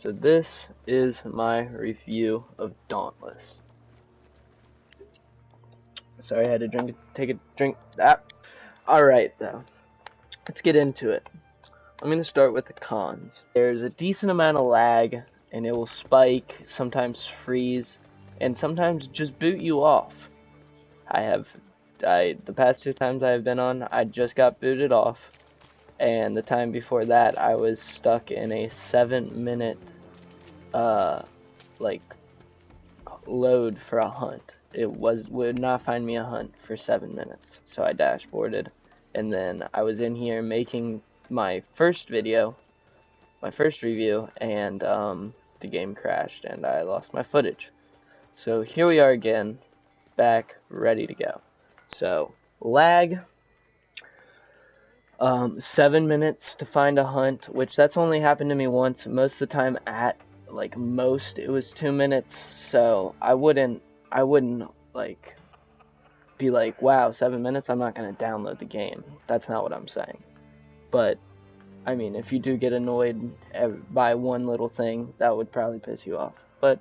So this is my review of Dauntless. Sorry, I had to take a drink. Alright though, let's get into it. I'm going to start with the cons. There's a decent amount of lag, and it will spike, sometimes freeze, and sometimes just boot you off. The past 2 times I have been on, I just got booted off, and the time before that I was stuck in a 7-minute load for a hunt. It would not find me a hunt for 7 minutes, so I dashboarded, and then I was in here making my first video, my first review, and the game crashed and I lost my footage. So here we are again, back, ready to go. So lag, 7 minutes to find a hunt, which that's only happened to me once. Most of the time at most it was 2 minutes, so I wouldn't like be like, wow, 7 minutes, I'm not gonna download the game. That's not what I'm saying. But I mean, if you do get annoyed by one little thing, that would probably piss you off. But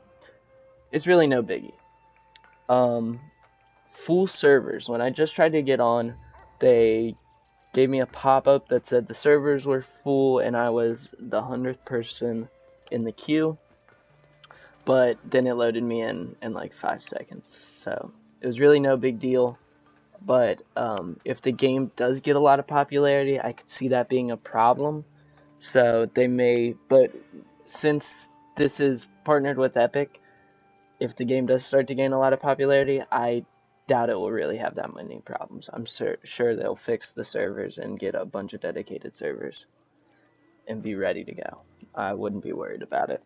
it's really no biggie. Full servers. When I just tried to get on, they gave me a pop-up that said the servers were full and I was the 100th person in the queue. But then it loaded me in like 5 seconds. So it was really no big deal. But if the game does get a lot of popularity, I could see that being a problem. So they may, but since this is partnered with Epic, if the game does start to gain a lot of popularity, I doubt it will really have that many problems. I'm sure they'll fix the servers and get a bunch of dedicated servers and be ready to go. I wouldn't be worried about it.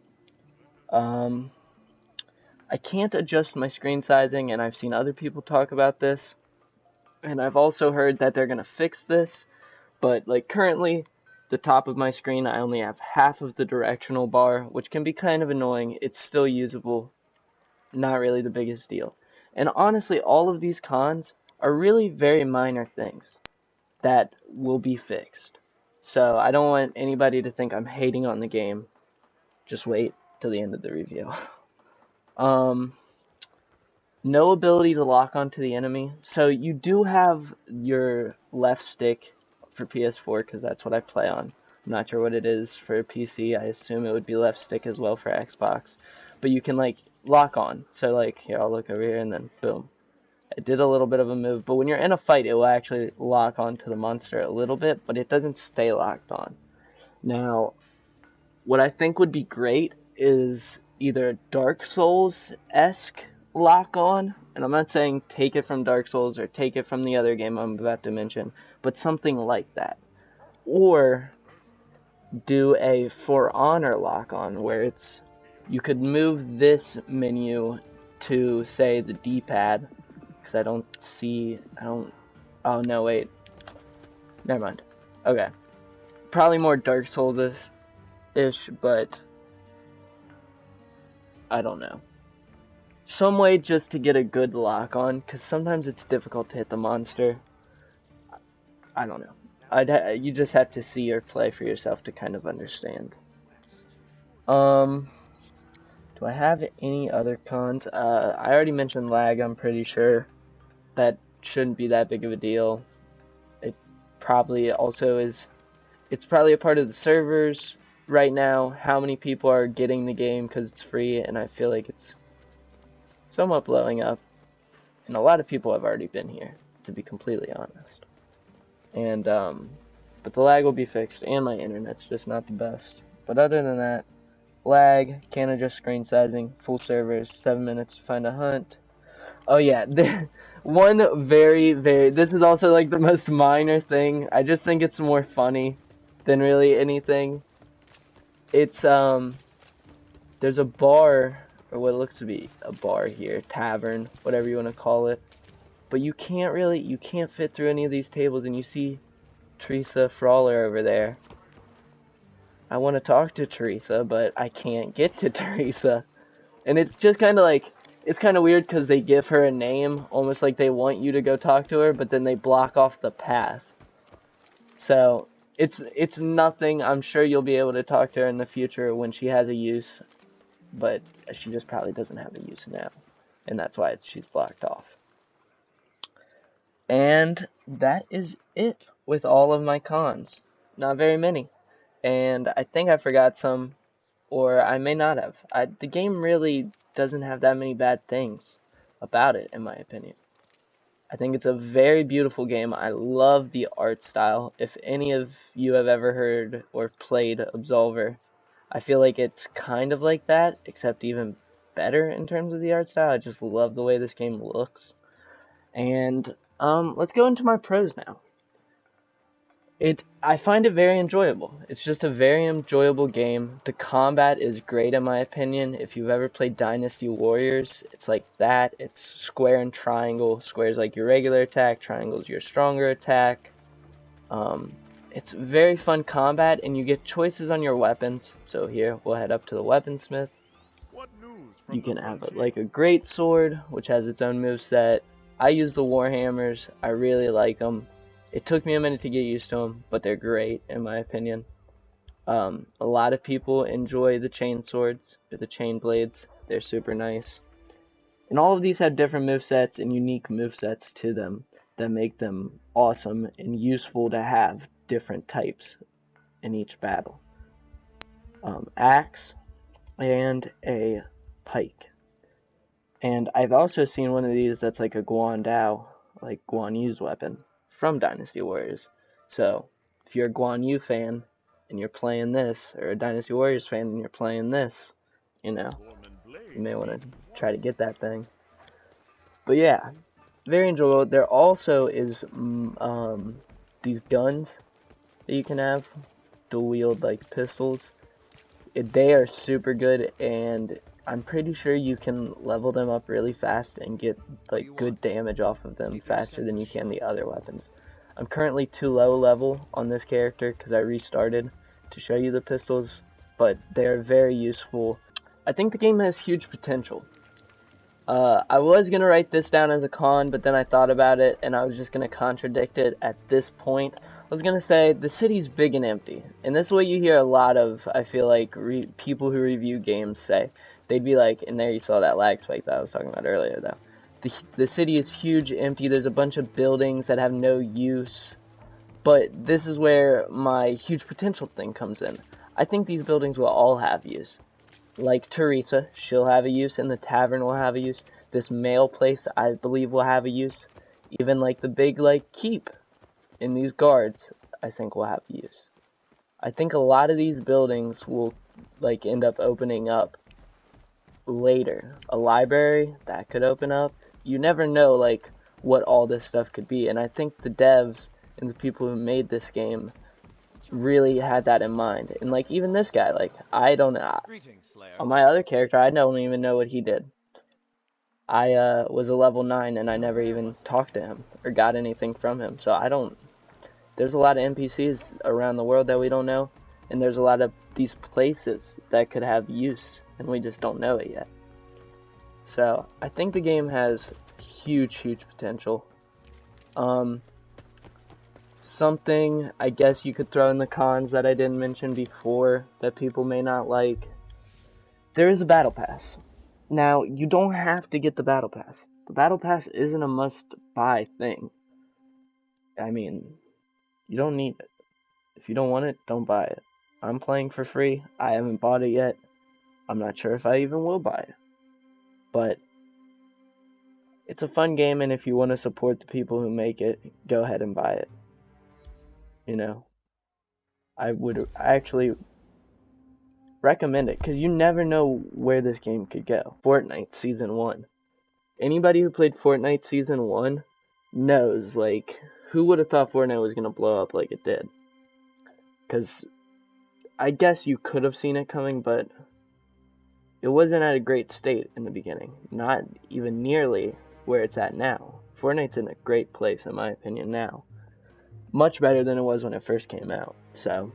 I can't adjust my screen sizing, and I've seen other people talk about this. And I've also heard that they're going to fix this, but like currently, the top of my screen, I only have half of the directional bar, which can be kind of annoying. It's still usable, not really the biggest deal. And honestly, all of these cons are really very minor things that will be fixed. So I don't want anybody to think I'm hating on the game. Just wait till the end of the review. No ability to lock onto the enemy. So you do have your left stick for PS4 because that's what I play on. I'm not sure what it is for PC. I assume it would be left stick as well for Xbox. But you can like lock on. So here, I'll look over here and then boom. It did a little bit of a move. But when you're in a fight, it will actually lock onto the monster a little bit, but it doesn't stay locked on. Now, what I think would be great is either a Dark Souls-esque lock on, and I'm not saying take it from Dark Souls or take it from the other game I'm about to mention, but something like that. Or do a For Honor lock on where you could move this menu to say the D-pad, because oh no, wait, never mind. Okay, probably more Dark Souls-ish, but I don't know. Some way just to get a good lock on, because sometimes it's difficult to hit the monster. I don't know. You just have to see or play for yourself to kind of understand. Do I have any other cons? I already mentioned lag, I'm pretty sure. That shouldn't be that big of a deal. It probably also is. It's probably a part of the servers right now, how many people are getting the game because it's free, and I feel like it's somewhat blowing up, and a lot of people have already been here, to be completely honest. And but the lag will be fixed, and my internet's just not the best. But other than that, lag, can't adjust screen sizing, full servers, 7 minutes to find a hunt. Oh yeah, one very, this is also like the most minor thing. I just think it's more funny than really anything. It's there's a bar, or what looks to be a bar here, tavern, whatever you want to call it. But you can't fit through any of these tables, and you see Teresa Frawler over there. I want to talk to Teresa, but I can't get to Teresa. And it's just kind of it's kind of weird because they give her a name, almost like they want you to go talk to her, but then they block off the path. So It's nothing. I'm sure you'll be able to talk to her in the future when she has a use, but she just probably doesn't have a use now, and that's why she's blocked off. And that is it with all of my cons. Not very many. And I think I forgot some, or I may not have. The game really doesn't have that many bad things about it, in my opinion. I think it's a very beautiful game. I love the art style. If any of you have ever heard or played Absolver, I feel like it's kind of like that, except even better in terms of the art style. I just love the way this game looks. And let's go into my pros now. I find it very enjoyable. It's just a very enjoyable game. The combat is great in my opinion. If you've ever played Dynasty Warriors, it's like that. It's square and triangle. Square's like your regular attack, triangle's your stronger attack. It's very fun combat, and you get choices on your weapons. So here, we'll head up to the weaponsmith. You can have like a great sword, which has its own moveset. I use the Warhammers. I really like them. It took me a minute to get used to them, but they're great in my opinion. A lot of people enjoy the chain swords, or the chain blades. They're super nice. And all of these have different movesets and unique movesets to them that make them awesome and useful to have different types in each battle. Axe and a pike. And I've also seen one of these that's like a Guan Dao, like Guan Yu's weapon from Dynasty Warriors. So, if you're a Guan Yu fan and you're playing this, or a Dynasty Warriors fan and you're playing this, you know, you may want to try to get that thing. But yeah, very enjoyable. There also is these guns that you can have, dual wield like pistols. They are super good, and I'm pretty sure you can level them up really fast and get like good damage off of them faster than you can the other weapons. I'm currently too low level on this character because I restarted to show you the pistols, but they're very useful. I think the game has huge potential. I was going to write this down as a con, but then I thought about it and I was just going to contradict it at this point. I was going to say the city's big and empty, and this is what you hear a lot of, I feel like, people who review games say. They'd be like, and there you saw that lag spike that I was talking about earlier though. The city is huge, empty, there's a bunch of buildings that have no use, but this is where my huge potential thing comes in. I think these buildings will all have use. Like Teresa, she'll have a use, and the tavern will have a use. This mail place, I believe, will have a use. Even like the big like keep in these guards, I think will have use. I think a lot of these buildings will like end up opening up later. A library, that could open up. You never know like what all this stuff could be, and I think the devs and the people who made this game really had that in mind. And like even this guy, like I don't know, on my other character I don't even know what he did. I was a level 9 and I never even talked to him or got anything from him, so I don't. There's a lot of NPCs around the world that we don't know, and there's a lot of these places that could have use and we just don't know it yet. So I think the game has huge potential. Something I guess you could throw in the cons that I didn't mention before that people may not like. There is a battle pass. Now, you don't have to get the battle pass. The battle pass isn't a must-buy thing. I mean, you don't need it. If you don't want it, don't buy it. I'm playing for free. I haven't bought it yet. I'm not sure if I even will buy it. But it's a fun game, and if you want to support the people who make it, go ahead and buy it. You know, I would actually recommend it, because you never know where this game could go. Fortnite Season 1. Anybody who played Fortnite Season 1 knows, like, who would have thought Fortnite was going to blow up like it did? Because I guess you could have seen it coming, but it wasn't at a great state in the beginning. Not even nearly where it's at now. Fortnite's in a great place, in my opinion, now. Much better than it was when it first came out. So,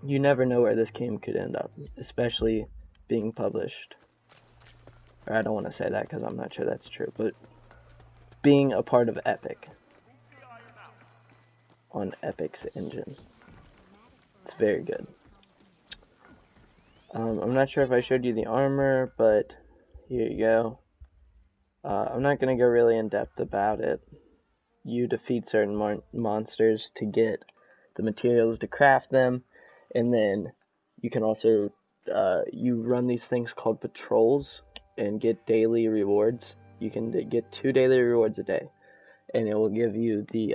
you never know where this game could end up, especially being published. Or I don't want to say that because I'm not sure that's true, but being a part of Epic. On Epic's engine. very good. I'm not sure if I showed you the armor, but here you go. I'm not going to go really in depth about it. You defeat certain monsters to get the materials to craft them, and then you can also you run these things called patrols and get daily rewards. You can get 2 daily rewards a day, and it will give you the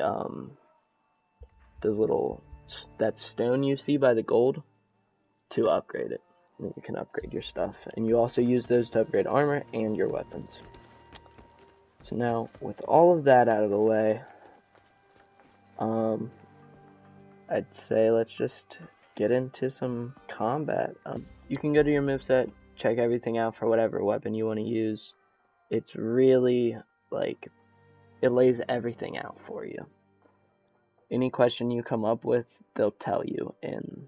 that stone you see by the gold to upgrade it. And you can upgrade your stuff, and you also use those to upgrade armor and your weapons. So now, with all of that out of the way, I'd say let's just get into some combat. You can go to your moveset, check everything out for whatever weapon you want to use. It's really, like, it lays everything out for you. Any question you come up with, they'll tell you in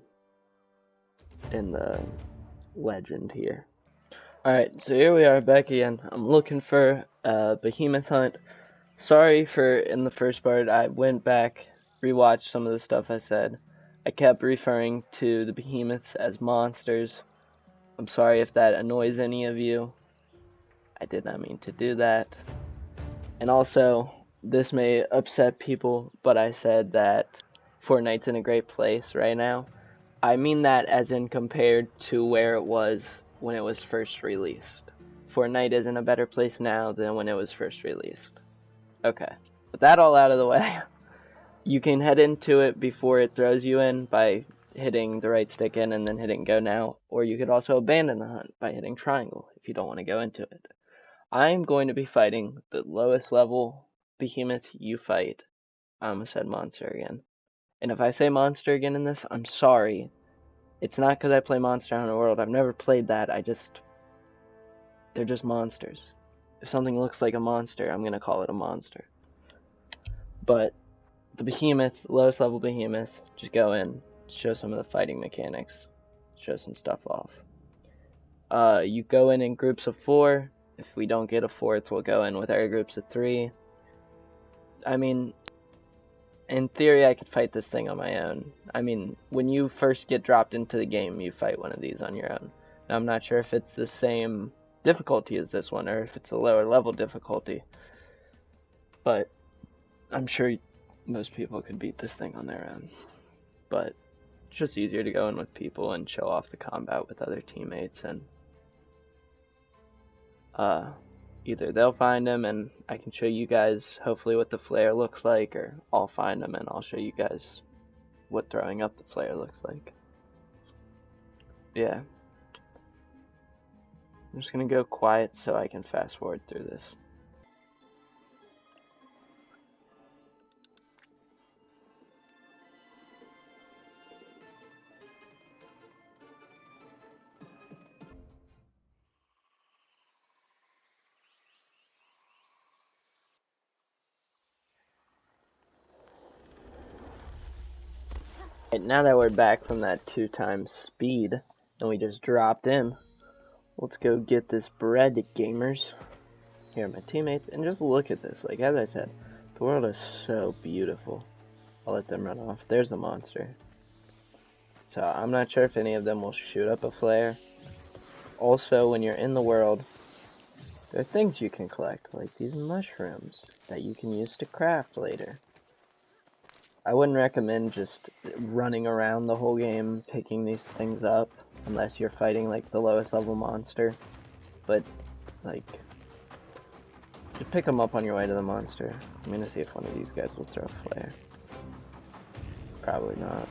the legend here. Alright, so here we are back again. I'm looking for a behemoth hunt. Sorry for, in the first part, I went back, rewatched some of the stuff I said. I kept referring to the behemoths as monsters. I'm sorry if that annoys any of you. I did not mean to do that. And also, this may upset people, but I said that Fortnite's in a great place right now. I mean that as in compared to where it was when it was first released. Fortnite is in a better place now than when it was first released. Okay, with that all out of the way, you can head into it before it throws you in by hitting the right stick in and then hitting go now, or you could also abandon the hunt by hitting triangle if you don't want to go into it. I'm going to be fighting the lowest level behemoth you fight. I almost said monster again. And if I say monster again in this, I'm sorry. It's not because I play Monster Hunter World. I've never played that. They're just monsters. If something looks like a monster, I'm going to call it a monster. But the behemoth, lowest level behemoth, just go in, show some of the fighting mechanics, show some stuff off. You go in groups of 4. If we don't get a 4th, we'll go in with our groups of 3. I mean, in theory, I could fight this thing on my own. I mean, when you first get dropped into the game, you fight one of these on your own. Now, I'm not sure if it's the same difficulty as this one, or if it's a lower level difficulty. But I'm sure most people could beat this thing on their own. But it's just easier to go in with people and show off the combat with other teammates, and either they'll find them and I can show you guys hopefully what the flare looks like, or I'll find them and I'll show you guys what throwing up the flare looks like. Yeah. I'm just gonna go quiet so I can fast forward through this. Right, now that we're back from that 2 times speed and we just dropped in, let's go get this bread, gamers. Here are my teammates, and just look at this. Like, as I said, the world is so beautiful. I'll let them run off. There's the monster. So I'm not sure if any of them will shoot up a flare. Also, when you're in the world, there are things you can collect, like these mushrooms that you can use to craft later. I wouldn't recommend just running around the whole game picking these things up unless you're fighting like the lowest level monster. But like, just pick them up on your way to the monster. I'm gonna see if one of these guys will throw a flare. Probably not.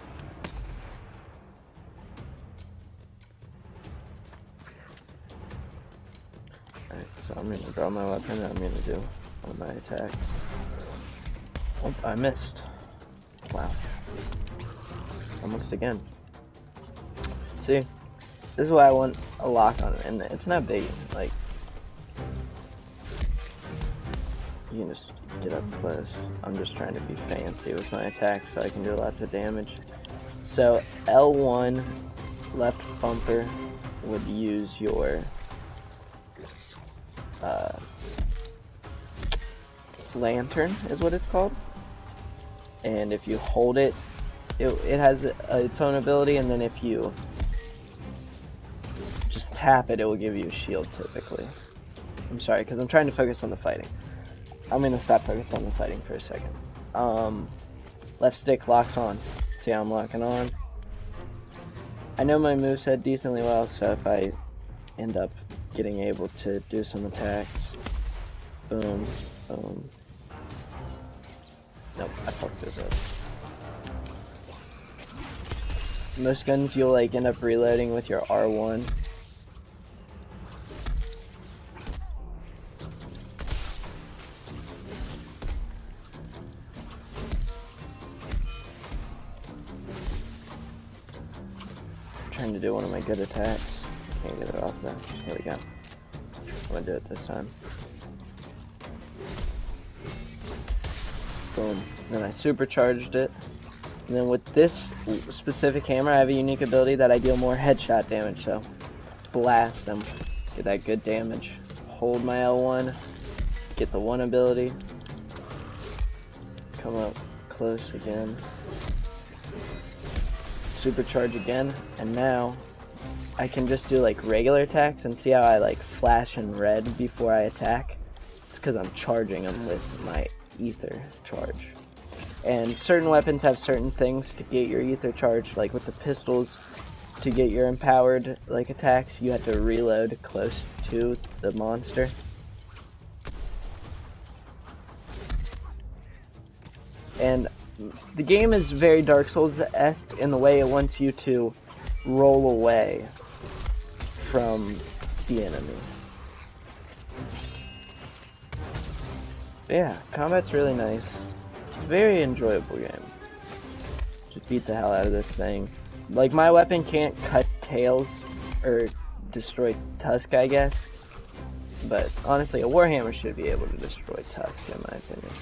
Alright, so I'm gonna draw my weapon and I'm gonna do one of my attacks. Oh, I missed. Wow. Almost again. See? This is why I want a lock on it, and it's not big. Like, you can just get up close. I'm just trying to be fancy with my attacks so I can do lots of damage. So, L1 left bumper would use your lantern, is what it's called. And if you hold it it has its own ability, and then if you just tap it, it will give you a shield typically. I'm sorry, because I'm trying to focus on the fighting. I'm gonna stop focusing on the fighting for a second. Left stick locks on. See how I'm locking on? I know my moveset decently well, so if I end up getting able to do some attacks, boom, boom. Nope, I fucked this up. Most guns you'll like end up reloading with your R1. Trying to do one of my good attacks. Can't get it off though. Here we go. I'm gonna do it this time. Boom. Then I supercharged it. And then with this specific hammer, I have a unique ability that I deal more headshot damage, so blast them. Get that good damage. Hold my L1. Get the one ability. Come up close again. Supercharge again, and now I can just do like regular attacks, and see how I like flash in red before I attack? It's because I'm charging them with my ether charge. And certain weapons have certain things to get your ether charge, like with the pistols, to get your empowered like attacks, you have to reload close to the monster. And the game is very Dark Souls-esque in the way it wants you to roll away from the enemy. But yeah, combat's really nice. It's a very enjoyable game. Just beat the hell out of this thing. Like, my weapon can't cut tails or destroy Tusk, I guess. But honestly, a Warhammer should be able to destroy Tusk, in my opinion.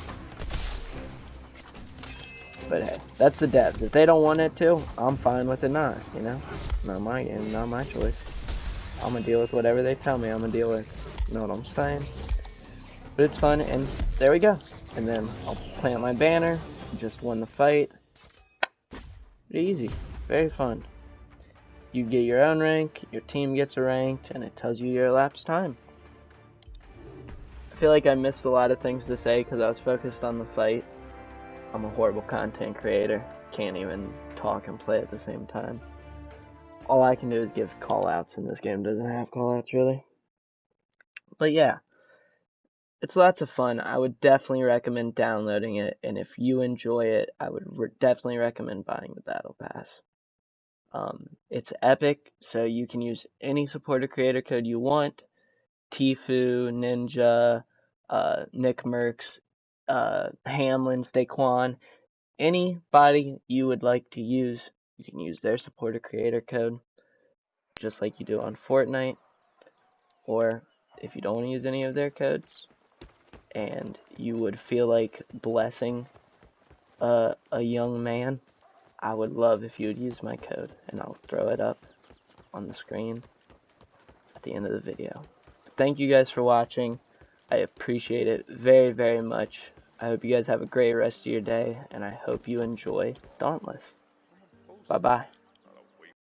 But hey, that's the devs. If they don't want it to, I'm fine with it not, you know? Not my game, not my choice. I'm gonna deal with whatever they tell me I'm gonna deal with. You know what I'm saying? But it's fun, and there we go. And then I'll plant my banner. Just won the fight. Pretty easy. Very fun. You get your own rank, your team gets a ranked, and it tells you your elapsed time. I feel like I missed a lot of things to say because I was focused on the fight. I'm a horrible content creator. Can't even talk and play at the same time. All I can do is give callouts, and this game doesn't have callouts really. But yeah, it's lots of fun. I would definitely recommend downloading it, and if you enjoy it, I would definitely recommend buying the Battle Pass. It's epic, so you can use any supporter creator code you want. Tifu, Ninja, Nick Merckx, Hamlin, Daquan, anybody you would like to use, you can use their supporter creator code, just like you do on Fortnite. Or if you don't want to use any of their codes, and you would feel like blessing a young man, I would love if you would use my code, and I'll throw it up on the screen at the end of the video. Thank you guys for watching. I appreciate it very, very much. I hope you guys have a great rest of your day, and I hope you enjoy Dauntless. Bye-bye.